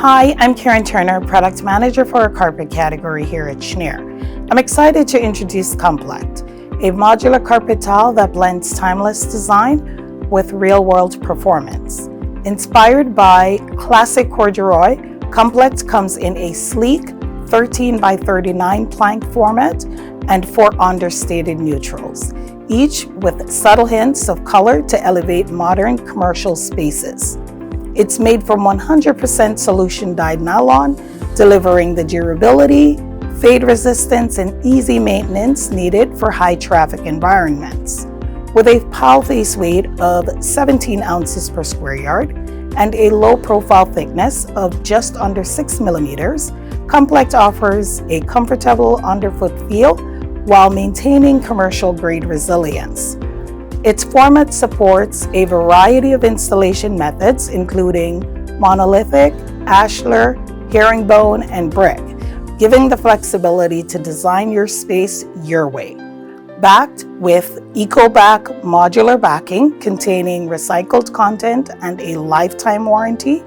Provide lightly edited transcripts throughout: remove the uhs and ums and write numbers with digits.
Hi, I'm Karen Turner, Product Manager for our carpet category here at Shnier. I'm excited to introduce Complect, a modular carpet tile that blends timeless design with real-world performance. Inspired by classic corduroy, Complect comes in a sleek 13 by 39 plank format and 4 understated neutrals, each with subtle hints of color to elevate modern commercial spaces. It's made from 100% solution dyed nylon, delivering the durability, fade resistance, and easy maintenance needed for high traffic environments. With a pile face weight of 17 ounces per square yard and a low profile thickness of just under 6 millimeters, Complect offers a comfortable underfoot feel while maintaining commercial grade resilience. Its format supports a variety of installation methods, including monolithic, ashlar, herringbone, and brick, giving the flexibility to design your space your way. Backed with EcoBak modular backing containing recycled content and a lifetime warranty,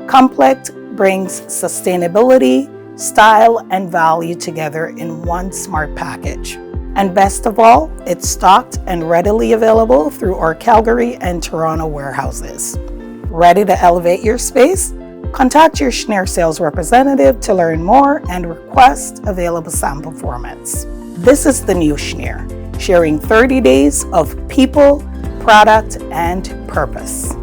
Complect brings sustainability, style, and value together in one smart package. And best of all, it's stocked and readily available through our Calgary and Toronto warehouses. Ready to elevate your space? Contact your Shnier sales representative to learn more and request available sample formats. This is the new Shnier, sharing 30 days of people, product, and purpose.